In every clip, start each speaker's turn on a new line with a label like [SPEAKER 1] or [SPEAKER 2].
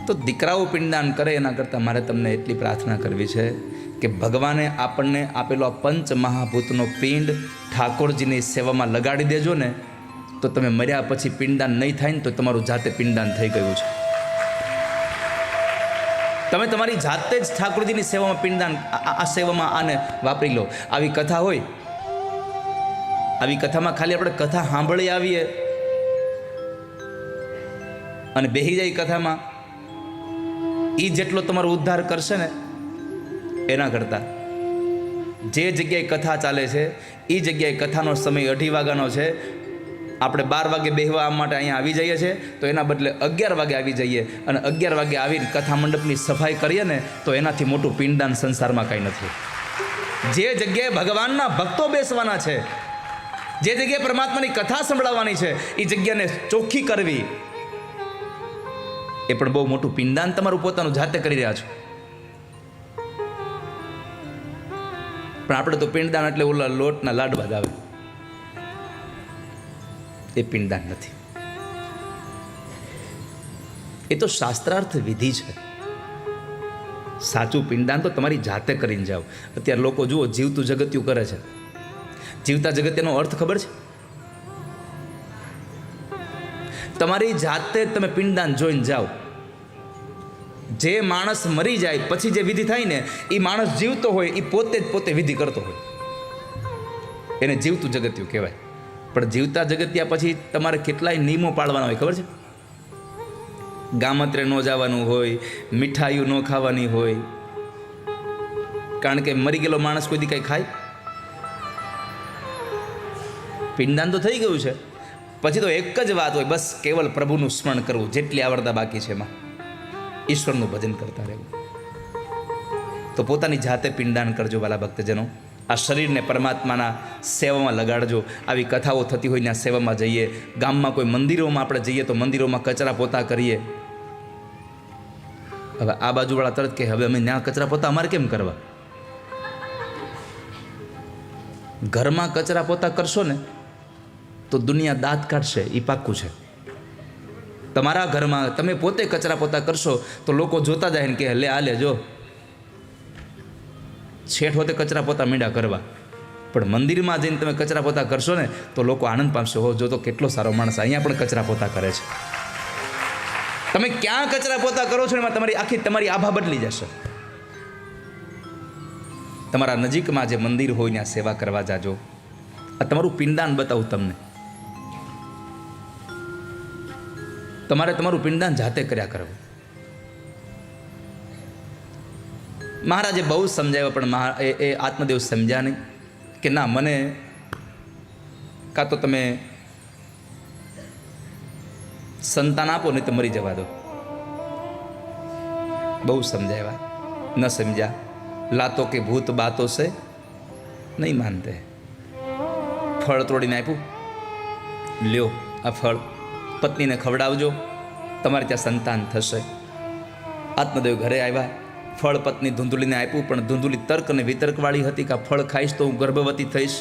[SPEAKER 1] તો દીકરાઓ પિંડદાન કરે એના કરતાં મારે તમને એટલી પ્રાર્થના કરવી છે કે ભગવાને આપણને આપેલો આ પંચ મહાભૂતનો પિંડ ઠાકોરજીની સેવામાં લગાડી દેજો ને, તો તમે મર્યા પછી પિંડદાન નહીં થાય ને તો તમારું જાતે પિંડદાન થઈ ગયું છે. તમે તમારી જાતે જ ઠાકોરજીની સેવામાં પિંડદાન આ સેવામાં આને વાપરી લો. આવી કથા હોય, આવી કથામાં ખાલી આપણે કથા સાંભળી આવીએ અને બેસી જાય કથામાં, એ જેટલો તમારો ઉદ્ધાર કરશે ને એના કરતાં જે જગ્યાએ કથા ચાલે છે એ જગ્યાએ કથાનો સમય 2:30 વાગ્યાનો છે, આપણે 12 વાગે બેહવા માટે અહીંયા આવી જઈએ છીએ, તો એના બદલે 11 વાગે આવી જઈએ અને 11 વાગે આવીને કથા મંડપની સફાઈ કરીએ ને તો એનાથી મોટું પિંડદાન સંસારમાં કાંઈ નથી. જે જગ્યાએ ભગવાનના ભક્તો બેસવાના છે, જે જગ્યાએ પરમાત્માની કથા સંભળાવવાની છે, એ જગ્યાને ચોખ્ખી કરવી એ પણ બહુ મોટું પિંડદાન તમારું પોતાનું જાતે કરી રહ્યા છો. પણ આપણે તો પિંડદાન એટલે ઓલા લોટના લાડવા જ આવે, એ પિંડદાન નથી. એ તો શાસ્ત્રાર્થ વિધિ છે. સાચું પિંડદાન તો તમારી જાતે કરીને જાઓ. અત્યારે લોકો જુઓ જીવતું જગત્યું કરે છે. જીવતા જગત્યનો અર્થ ખબર છે? તમારી જાતે તમે પિંડદાન જોઈને જાઓ. જે માણસ મરી જાય પછી જે વિધિ થાય ને, એ માણસ જીવતો હોય એ પોતે જ પોતે વિધિ કરતો હોય, એને જીવતું જગત્યું કહેવાય. પણ જીવતા જગત્યા પછી તમારે કેટલાય નિયમો પાળવાના હોય ખબર છે? ગામત્રે ન જવાનું હોય, મીઠાઈઓ ન ખાવાની હોય, કારણ કે મરી ગયેલો માણસ કોઈ દી કંઈ ખાય? પિંડદાન તો થઈ ગયું છે, પછી તો એક જ વાત હોય, બસ કેવલ પ્રભુનું સ્મરણ કરવું, જેટલી આવડતા બાકી છે એમાં ઈશ્વરનું ભજન કરતા રહેવું. તો પોતાની જાતે પિંડદાન કરજો વાલા ભક્તજનો. આ શરીરને પરમાત્માના સેવામાં લગાડજો. આવી કથાઓ થતી હોય ને આ સેવામાં જઈએ. ગામમાં કોઈ મંદિરોમાં આપણે જઈએ તો મંદિરોમાં કચરા પોતા કરીએ. હવે આ બાજુવાળા તરત કે હવે અમે ત્યાં કચરા પોતા અમારે કેમ કરવા? ઘરમાં કચરા પોતા કરશો ને તો દુનિયા દાંત કાઢશે, એ પાક્કું છે. તમારા ઘરમાં તમે પોતે કચરા પોતા કરશો તો લોકો જોતા જાય ને કે લે આ લે જો શેઠ હોતે કચરા પોતા મીંડા કરવા. પણ મંદિરમાં જઈને તમે કચરા પોતા કરશો ને તો લોકો આનંદ પામશે, હો જો તો કેટલો સારો માણસ અહીંયા પણ કચરા પોતા કરે છે. તમે ક્યાં કચરા પોતા કરો છો એમાં તમારી આભા બદલી જશે. તમારા નજીકમાં જે મંદિર હોય ત્યાં સેવા કરવા જાજો. આ તમારું પિંડદાન બતાવું તમને. તમારે તમારું પિંડદાન જાતે કર્યા કરવું. મહારાજે બહુ સમજાવ્યા પણ એ આત્મદેવ સમજ્યા નહીં કે ના, મને કાં તો તમે સંતાન આપો નહીં તો મરી જવા દો. બહુ સમજાવ્યા, ન સમજ્યા. લાતો કે ભૂત બાતો સે નહીં માનતે. ફળ તોડીને આપ્યું, લ્યો આ ફળ, પત્નીને ખવડાવજો, તમારે ત્યાં સંતાન થશે. આત્મદેવ ઘરે આવ્યા, ફળ પત્ની ધૂંધુલીને આપ્યું, પણ ધૂંધુલી તર્ક અને વિતર્કવાળી હતી કે આ ફળ ખાઈશ તો હું ગર્ભવતી થઈશ,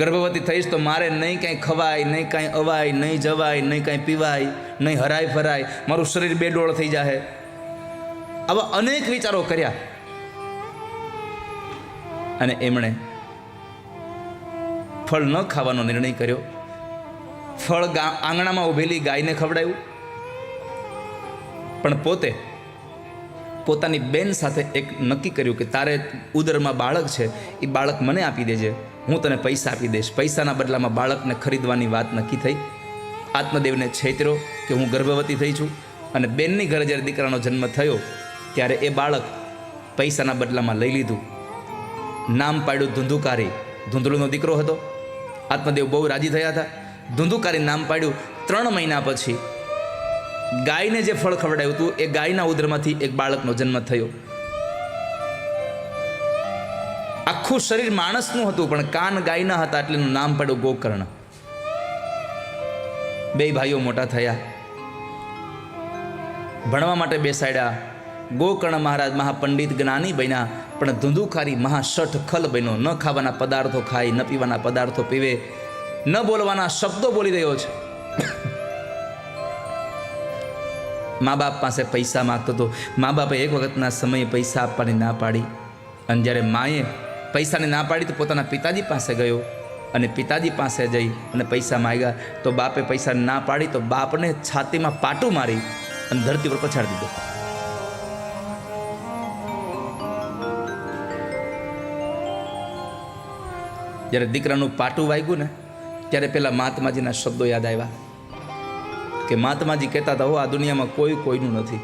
[SPEAKER 1] ગર્ભવતી થઈશ તો મારે નહીં કાંઈ ખવાય, નહીં કાંઈ અવાય, નહીં જવાય, નહીં કાંઈ પીવાય, નહીં હરાય ફરાય, મારું શરીર બેડોળ થઈ જાય. આવા અનેક વિચારો કર્યા અને એમણે ફળ ન ખાવાનો નિર્ણય કર્યો. ફળ આંગણામાં ઊભેલી ગાયને ખવડાવ્યું, પણ પોતે પોતાની બેન સાથે એક નક્કી કર્યું કે તારે ઉદરમાં બાળક છે, એ બાળક મને આપી દેજે, હું તને પૈસા આપી દઈશ. પૈસાના બદલામાં બાળકને ખરીદવાની વાત નક્કી થઈ. આત્મદેવને છેતર્યો કે હું ગર્ભવતી થઈ છું, અને બેનની ઘરે જ્યારે દીકરાનો જન્મ થયો ત્યારે એ બાળક પૈસાના બદલામાં લઈ લીધું. નામ પાડ્યું ધુંધુકારી. ધૂંધળુનો દીકરો હતો. આત્મદેવ બહુ રાજી થયા હતા. ધુંધુકારી નામ પાડ્યું. 3 મહિના પછી ગાયને જે ફળ ખવડાવ્યું હતું એ ગાયના ઉદરમાંથી એક બાળકનો જન્મ થયો. આખું શરીર માણસનું હતું પણ કાન ગાયના હતા એટલે એનું નામ પડ્યું ગોકર્ણ. 2 ભાઈઓ મોટા થયા, ભણવા માટે બેસાડ્યા. ગોકર્ણ મહારાજ મહાપંડિત જ્ઞાની બન્યા, પણ ધુંધુકારી મહાશઠ ખલ બન્યો. ન ખાવાના પદાર્થો ખાય, ન પીવાના પદાર્થો પીવે, ન બોલવાના શબ્દો બોલી રહ્યો છે. મા બાપ પાસે પૈસા માગતો હતો. મા બાપે એક વખતના સમયે પૈસા આપવાની ના પાડી, અને જ્યારે માએ પૈસાની ના પાડી તો પોતાના પિતાજી પાસે ગયો, અને પિતાજી પાસે જઈ અને પૈસા માગ્યા તો બાપે પૈસા ના પાડી તો બાપને છાતીમાં પાટું મારી અને ધરતી પર પછાડી દીધો. જ્યારે દીકરાનું પાટું વાગ્યું ને ત્યારે પેલા મહાત્માજીના શબ્દો યાદ આવ્યા કે મહાત્માજી કહેતા હતા, હો આ દુનિયામાં કોઈ કોઈનું નથી.